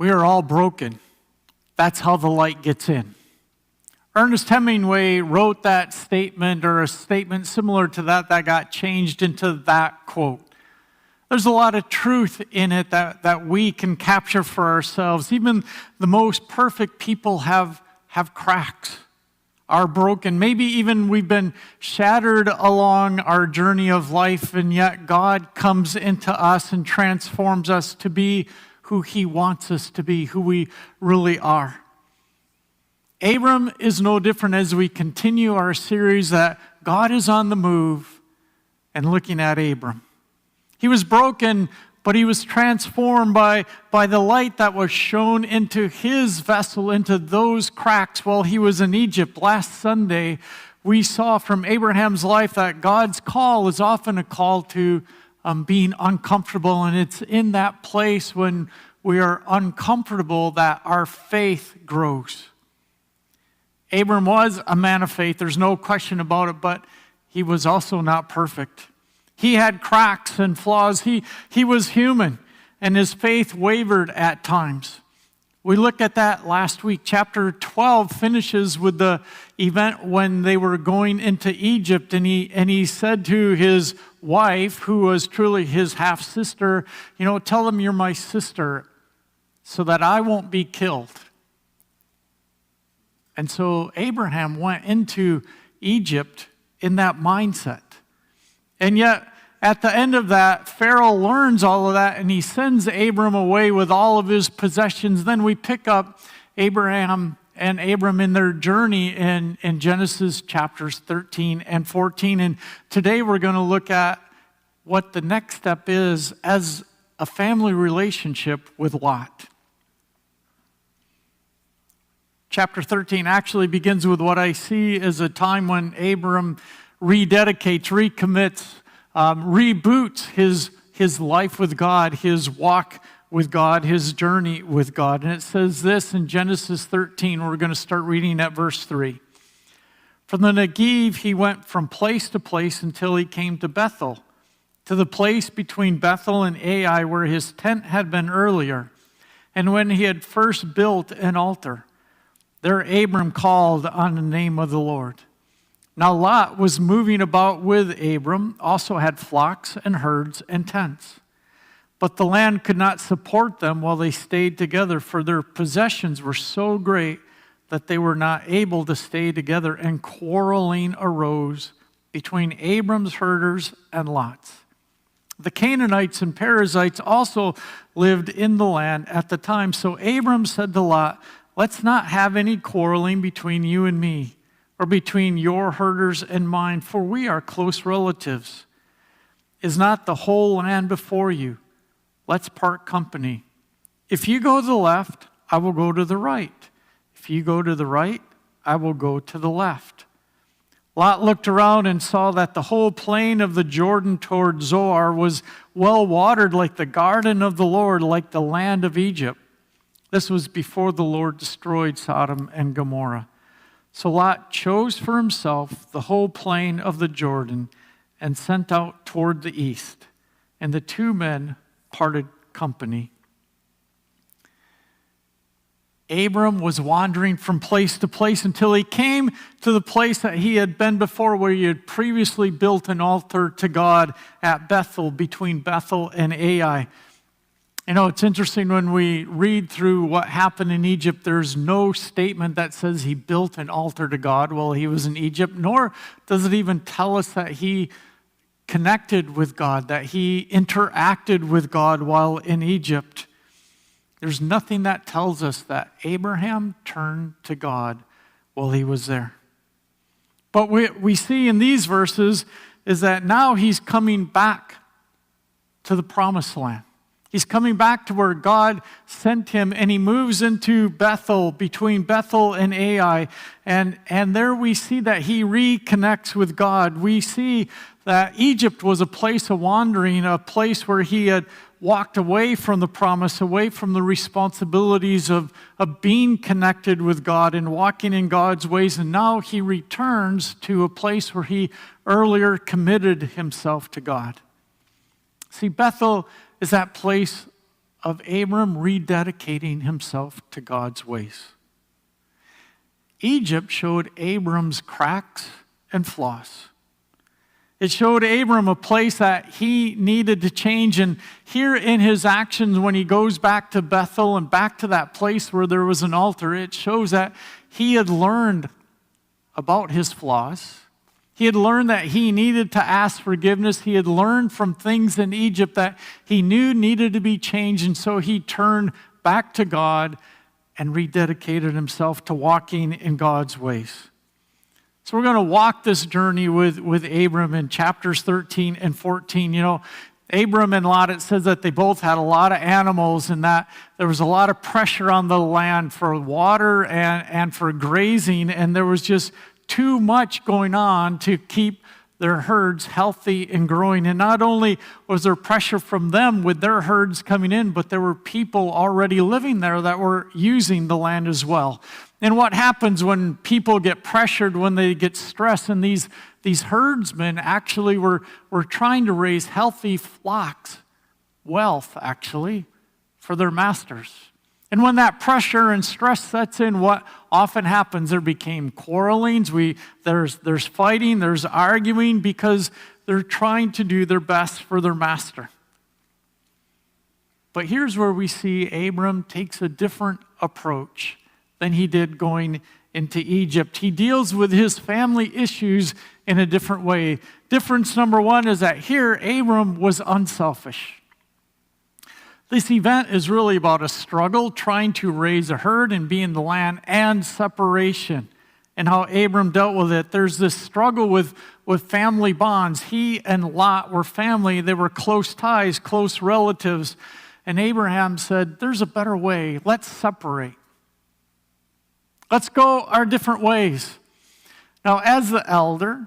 We are all broken. That's how the light gets in. Ernest Hemingway wrote that statement, or a statement similar to that got changed into that quote. There's a lot of truth in it that we can capture for ourselves. Even the most perfect people have cracks, are broken. Maybe even we've been shattered along our journey of life, and yet God comes into us and transforms us to be who He wants us to be, who we really are. Abram is no different as we continue our series that God is on the move and looking at Abram. He was broken, but he was transformed by the light that was shown into his vessel, into those cracks while he was in Egypt. Last Sunday, we saw from Abraham's life that God's call is often a call to being uncomfortable, and it's in that place when we are uncomfortable that our faith grows. Abram was a man of faith, there's no question about it, but he was also not perfect. He had cracks and flaws. He was human, and his faith wavered at times. We looked at that last week. Chapter 12 finishes with the event when they were going into Egypt, and he said to his wife, who was truly his half-sister, tell them you're my sister so that I won't be killed. And so Abraham went into Egypt in that mindset. And yet, at the end of that, Pharaoh learns all of that, and he sends Abram away with all of his possessions. Then we pick up Abraham and Abram in their journey in Genesis chapters 13 and 14. And today we're going to look at what the next step is as a family relationship with Lot. Chapter 13 actually begins with what I see as a time when Abram rededicates, recommits, reboots his life with God, his walk with God, his journey with God. And it says this in Genesis 13. We're going to start reading at verse 3. From the Negev he went from place to place until he came to Bethel, to the place between Bethel and Ai where his tent had been earlier, and when he had first built an altar. There Abram called on the name of the Lord. Now Lot was moving about with Abram, also had flocks and herds and tents. But the land could not support them while they stayed together, for their possessions were so great that they were not able to stay together, and quarreling arose between Abram's herders and Lot's. The Canaanites and Perizzites also lived in the land at the time. So Abram said to Lot, let's not have any quarreling between you and me, or between your herders and mine, for we are close relatives. Is not the whole land before you? Let's part company. If you go to the left, I will go to the right. If you go to the right, I will go to the left. Lot looked around and saw that the whole plain of the Jordan toward Zoar was well watered like the garden of the Lord, like the land of Egypt. This was before the Lord destroyed Sodom and Gomorrah. So Lot chose for himself the whole plain of the Jordan and sent out toward the east. And the two men parted company. Abram was wandering from place to place until he came to the place that he had been before, where he had previously built an altar to God at Bethel, between Bethel and Ai. It's interesting when we read through what happened in Egypt, there's no statement that says he built an altar to God while he was in Egypt, nor does it even tell us that he connected with God, that he interacted with God while in Egypt. There's nothing that tells us that Abraham turned to God while he was there. But what we see in these verses is that now he's coming back to the promised land. He's coming back to where God sent him, and he moves into Bethel, between Bethel and Ai. And there we see that he reconnects with God. We see that Egypt was a place of wandering, a place where he had walked away from the promise, away from the responsibilities of being connected with God and walking in God's ways. And now he returns to a place where he earlier committed himself to God. See, Bethel is that place of Abram rededicating himself to God's ways. Egypt showed Abram's cracks and flaws. It showed Abram a place that he needed to change. And here in his actions, when he goes back to Bethel and back to that place where there was an altar, it shows that he had learned about his flaws. He had learned that he needed to ask forgiveness. He had learned from things in Egypt that he knew needed to be changed. And so he turned back to God and rededicated himself to walking in God's ways. So we're going to walk this journey with Abram in chapters 13 and 14. You know, Abram and Lot, it says that they both had a lot of animals and that there was a lot of pressure on the land for water and for grazing, and there was just too much going on to keep their herds healthy and growing. And not only was there pressure from them with their herds coming in, but there were people already living there that were using the land as well. And what happens when people get pressured, when they get stressed, and these herdsmen actually were trying to raise healthy flocks, wealth actually, for their masters. And when that pressure and stress sets in, what often happens, there became quarrelings, there's fighting, there's arguing, because they're trying to do their best for their master. But here's where we see Abram takes a different approach than he did going into Egypt. He deals with his family issues in a different way. Difference number one is that here, Abram was unselfish. This event is really about a struggle trying to raise a herd and be in the land, and separation, and how Abram dealt with it. There's this struggle with family bonds. He and Lot were family. They were close ties, close relatives. And Abraham said, there's a better way. Let's separate. Let's go our different ways. Now, as the elder,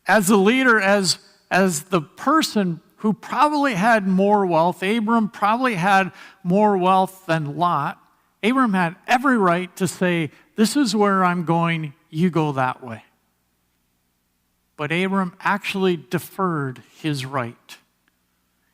as the leader, as the person who probably had more wealth, Abram probably had more wealth than Lot. Abram had every right to say, this is where I'm going, you go that way. But Abram actually deferred his right.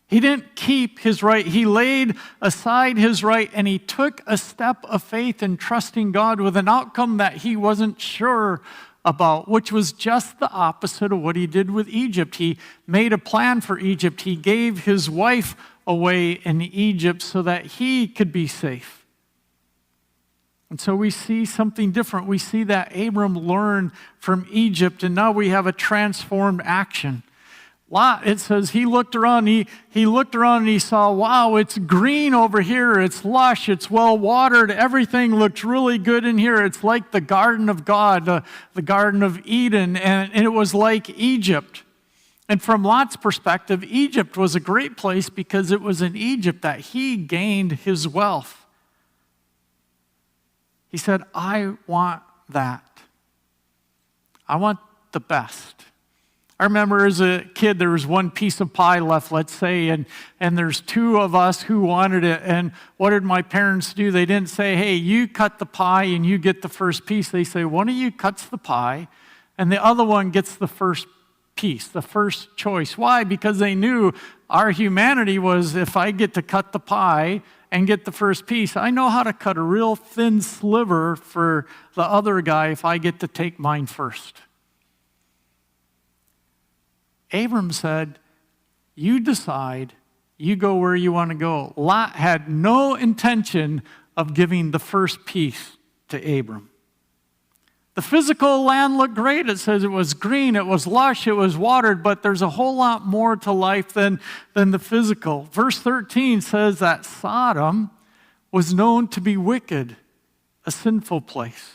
He didn't keep his right. He laid aside his right, and he took a step of faith in trusting God with an outcome that he wasn't sure about, which was just the opposite of what he did with Egypt. He made a plan for Egypt. He gave his wife away in Egypt so that he could be safe. And so we see something different. We see that Abram learned from Egypt, and now we have a transformed action. Lot, it says, he looked around, he looked around and he saw, wow, it's green over here, it's lush, it's well watered, everything looks really good in here. It's like the garden of God, the Garden of Eden, and it was like Egypt. And from Lot's perspective, Egypt was a great place because it was in Egypt that he gained his wealth. He said, I want that. I want the best. I remember as a kid, there was one piece of pie left, let's say, and there's two of us who wanted it. And what did my parents do? They didn't say, hey, you cut the pie and you get the first piece. They say, one of you cuts the pie and the other one gets the first piece, the first choice. Why? Because they knew our humanity was, if I get to cut the pie and get the first piece, I know how to cut a real thin sliver for the other guy if I get to take mine first. Abram said, you decide, you go where you want to go. Lot had no intention of giving the first piece to Abram. The physical land looked great. It says it was green, it was lush, it was watered, but there's a whole lot more to life than the physical. Verse 13 says that Sodom was known to be wicked, a sinful place.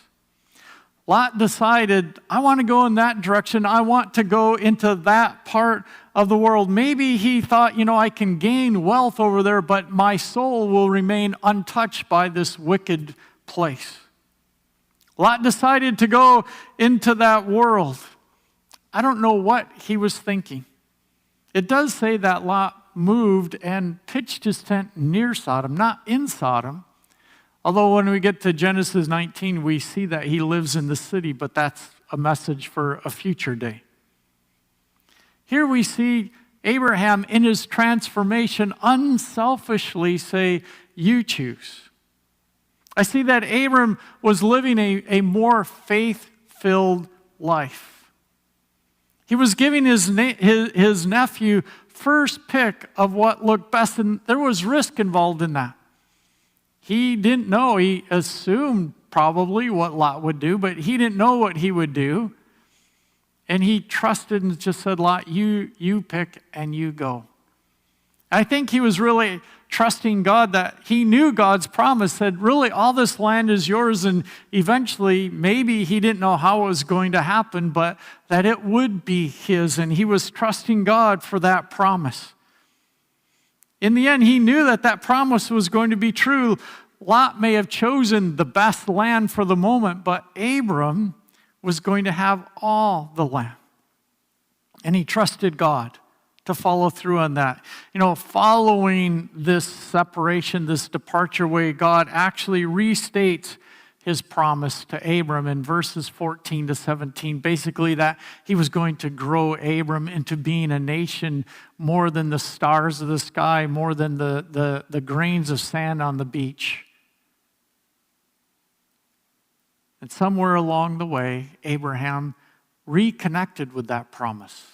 Lot decided, I want to go in that direction. I want to go into that part of the world. Maybe he thought, I can gain wealth over there, but my soul will remain untouched by this wicked place. Lot decided to go into that world. I don't know what he was thinking. It does say that Lot moved and pitched his tent near Sodom, not in Sodom. Although when we get to Genesis 19, we see that he lives in the city, but that's a message for a future day. Here we see Abraham, in his transformation, unselfishly say, you choose. I see that Abram was living a more faith-filled life. He was giving his nephew first pick of what looked best, and there was risk involved in that. He didn't know. He assumed probably what Lot would do, but he didn't know what he would do. And he trusted and just said, Lot, you pick and you go. I think he was really trusting God, that he knew God's promise, that really all this land is yours, and eventually, maybe he didn't know how it was going to happen, but that it would be his, and he was trusting God for that promise. In the end, he knew that that promise was going to be true. Lot may have chosen the best land for the moment, but Abram was going to have all the land. And he trusted God to follow through on that. You know, following this separation, this departure way, God actually restates his promise to Abram in verses 14 to 17. Basically that he was going to grow Abram into being a nation more than the stars of the sky, more than the grains of sand on the beach. And somewhere along the way, Abraham reconnected with that promise.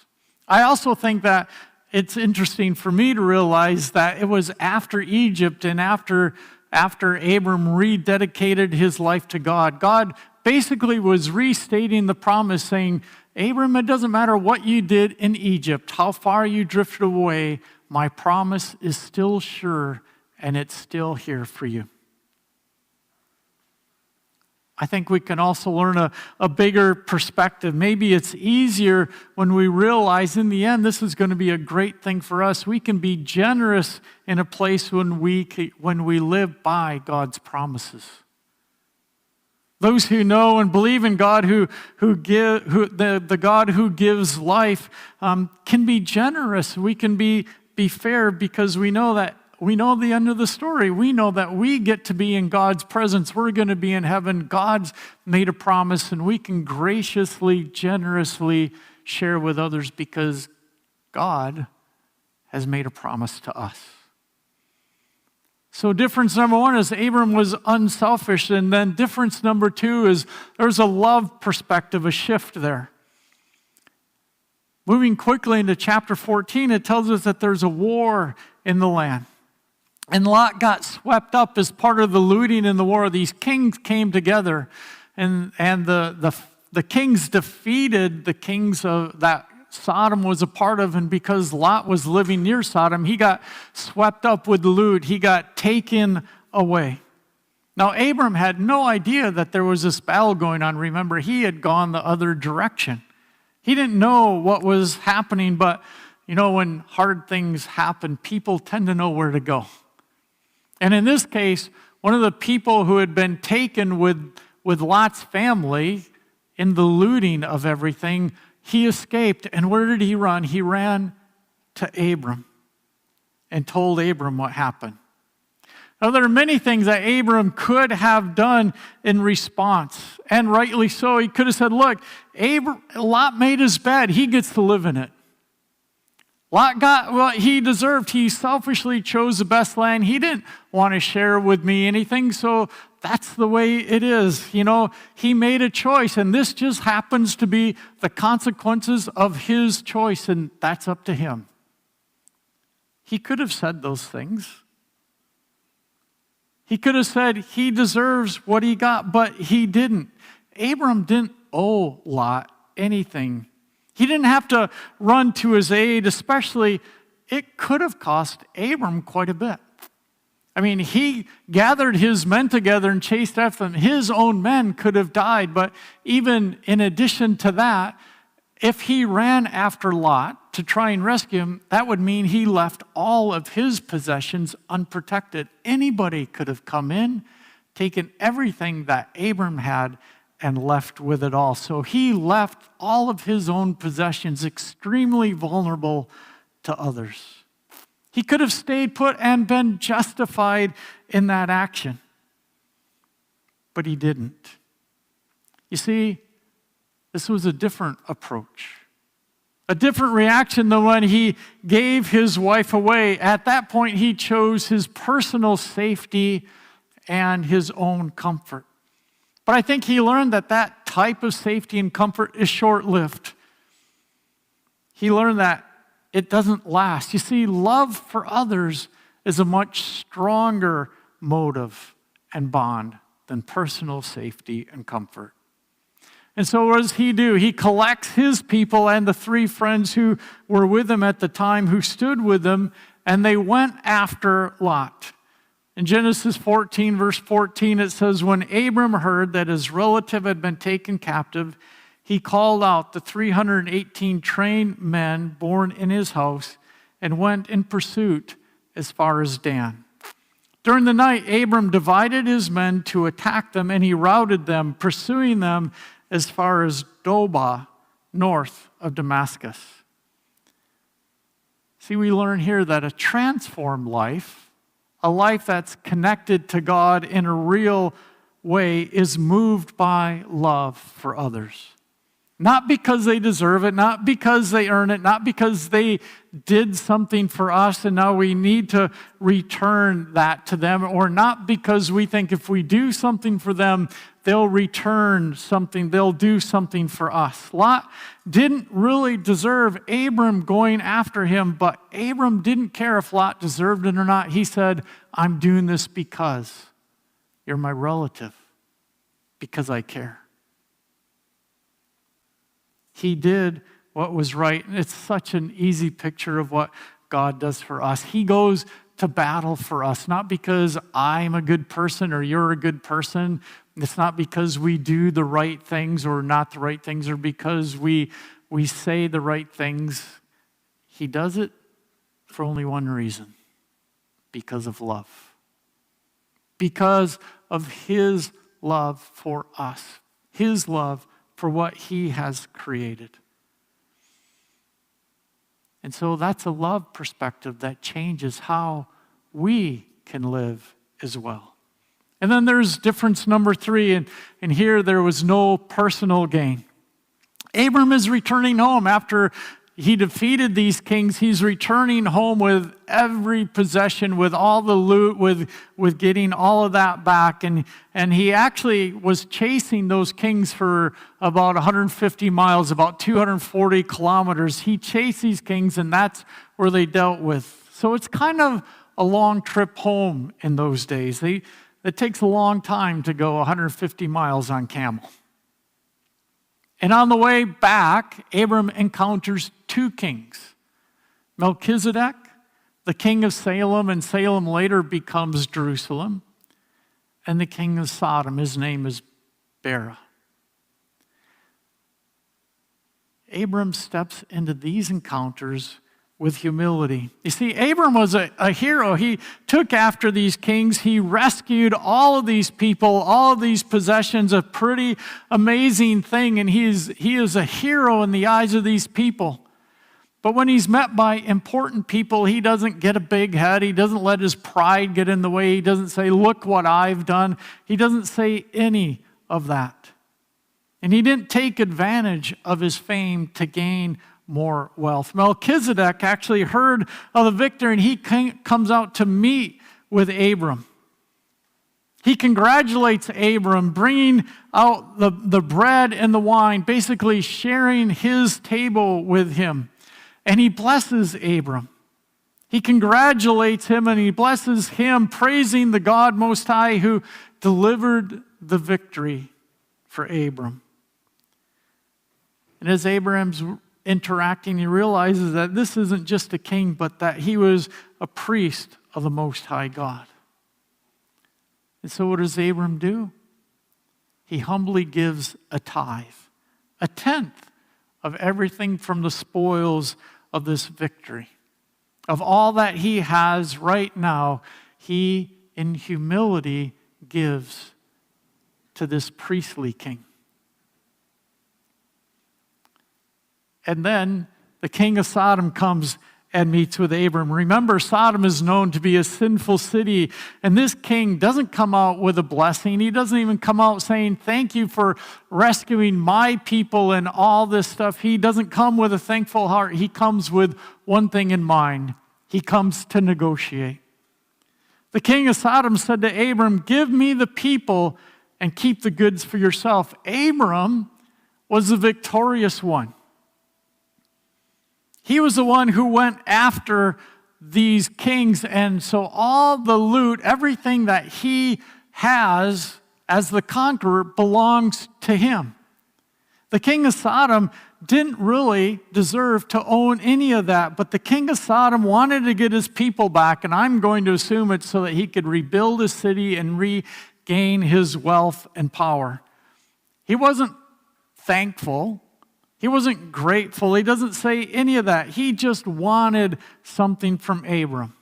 I also think that it's interesting for me to realize that it was after Egypt and after Abram rededicated his life to God, God basically was restating the promise, saying, Abram, it doesn't matter what you did in Egypt, how far you drifted away, my promise is still sure and it's still here for you. I think we can also learn a bigger perspective. Maybe it's easier when we realize in the end this is going to be a great thing for us. We can be generous in a place when we live by God's promises. Those who know and believe in God, the God who gives life, can be generous. We can be fair because we know the end of the story. We know that we get to be in God's presence. We're going to be in heaven. God's made a promise, and we can graciously, generously share with others because God has made a promise to us. So difference number one is Abram was unselfish, and then difference number two is there's a love perspective, a shift there. Moving quickly into chapter 14, it tells us that there's a war in the land. And Lot got swept up as part of the looting in the war. These kings came together, and the kings defeated the kings that Sodom was a part of, and because Lot was living near Sodom, he got swept up with the loot. He got taken away. Now, Abram had no idea that there was this battle going on. Remember, he had gone the other direction. He didn't know what was happening, but you know, when hard things happen, people tend to know where to go. And in this case, one of the people who had been taken with Lot's family in the looting of everything, he escaped. And where did he run? He ran to Abram and told Abram what happened. Now, there are many things that Abram could have done in response, and rightly so. He could have said, look, Lot made his bed. He gets to live in it. Lot got what he deserved. He selfishly chose the best land. He didn't want to share with me anything, so that's the way it is. You know, he made a choice, and this just happens to be the consequences of his choice, and that's up to him. He could have said those things. He could have said he deserves what he got, but he didn't. Abram didn't owe Lot anything. He didn't have to run to his aid, especially it could have cost Abram quite a bit. I mean, he gathered his men together and chased after them. His own men could have died, but even in addition to that, if he ran after Lot to try and rescue him, that would mean he left all of his possessions unprotected. Anybody could have come in, taken everything that Abram had, and left with it all. So he left all of his own possessions extremely vulnerable to others. He could have stayed put and been justified in that action, but he didn't. You see, this was a different approach. A different reaction than when he gave his wife away. At that point, he chose his personal safety and his own comfort. But I think he learned that that type of safety and comfort is short-lived. He learned that it doesn't last. You see, love for others is a much stronger motive and bond than personal safety and comfort. And so what does he do? He collects his people and the 3 friends who were with him at the time, who stood with him, and they went after Lot. In Genesis 14, verse 14, it says, when Abram heard that his relative had been taken captive, he called out the 318 trained men born in his house and went in pursuit as far as Dan. During the night, Abram divided his men to attack them, and he routed them, pursuing them as far as Dobah, north of Damascus. See, we learn here that a transformed life, a life that's connected to God in a real way, is moved by love for others. Not because they deserve it, not because they earn it, not because they did something for us and now we need to return that to them, or not because we think if we do something for them, they'll return something, they'll do something for us. Lot didn't really deserve Abram going after him, but Abram didn't care if Lot deserved it or not. He said, I'm doing this because you're my relative, because I care. He did what was right. And it's such an easy picture of what God does for us. He goes to battle for us, not because I'm a good person or you're a good person. It's not because we do the right things or not the right things, or because we say the right things. He does it for only one reason: because of love. Because of his love for us. His love for what he has created. And so that's a love perspective that changes how we can live as well. And then there's difference number 3, and here there was no personal gain. Abram is returning home after he defeated these kings. He's returning home with every possession, with all the loot, with getting all of that back. And he actually was chasing those kings for about 150 miles, about 240 kilometers. He chased these kings, and that's where they dealt with. So it's kind of a long trip home in those days. It takes a long time to go 150 miles on camel. And on the way back, Abram encounters 2 kings. Melchizedek, the king of Salem, and Salem later becomes Jerusalem, and the king of Sodom. His name is Bera. Abram steps into these encounters with humility. You see, Abram was a hero. He took after these kings. He rescued all of these people, all of these possessions, a pretty amazing thing. And he is a hero in the eyes of these people. But when he's met by important people, he doesn't get a big head. He doesn't let his pride get in the way. He doesn't say, look what I've done. He doesn't say any of that. And he didn't take advantage of his fame to gain more wealth. Melchizedek actually heard of the victory, and he comes out to meet with Abram. He congratulates Abram, bringing out the bread and the wine, basically sharing his table with him. And he blesses Abram. He congratulates him and he blesses him, praising the God Most High who delivered the victory for Abram. And as Abram's interacting, he realizes that this isn't just a king, but that he was a priest of the Most High God. And so what does Abram do? He humbly gives a tithe, a tenth of everything from the spoils of this victory. Of all that he has right now, he in humility gives to this priestly king. And then the king of Sodom comes and meets with Abram. Remember, Sodom is known to be a sinful city, and this king doesn't come out with a blessing. He doesn't even come out saying, thank you for rescuing my people and all this stuff. He doesn't come with a thankful heart. He comes with one thing in mind. He comes to negotiate. The king of Sodom said to Abram, give me the people and keep the goods for yourself. Abram was the victorious one. He was the one who went after these kings, and so all the loot, everything that he has as the conqueror belongs to him. The king of Sodom didn't really deserve to own any of that, but the king of Sodom wanted to get his people back, and I'm going to assume it's so that he could rebuild his city and regain his wealth and power. He wasn't thankful. He wasn't grateful. He doesn't say any of that. He just wanted something from Abram.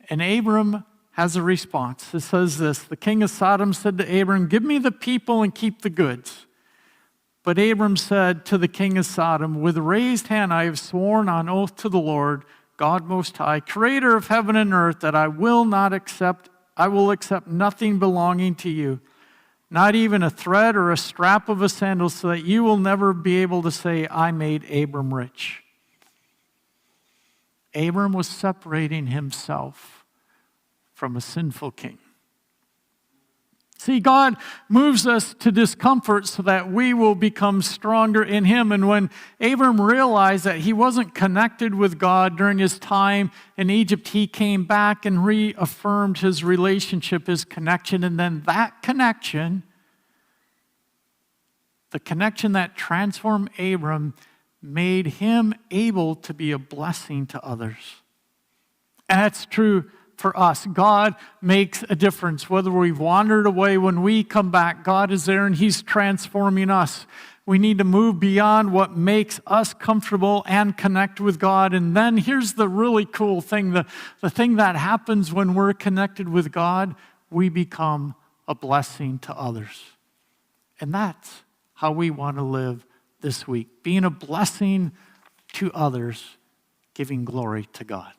And Abram has a response. It says this, the king of Sodom said to Abram, give me the people and keep the goods. But Abram said to the king of Sodom, with raised hand I have sworn on oath to the Lord, God Most High, creator of heaven and earth, that I will accept nothing belonging to you. Not even a thread or a strap of a sandal, so that you will never be able to say, I made Abram rich. Abram was separating himself from a sinful king. See, God moves us to discomfort so that we will become stronger in him. And when Abram realized that he wasn't connected with God during his time in Egypt, he came back and reaffirmed his relationship, his connection. And then that connection, the connection that transformed Abram, made him able to be a blessing to others. And that's true for us. God makes a difference. Whether we've wandered away, when we come back, God is there and he's transforming us. We need to move beyond what makes us comfortable and connect with God. And then here's the really cool thing. The thing that happens when we're connected with God, we become a blessing to others. And that's how we want to live this week. Being a blessing to others, giving glory to God.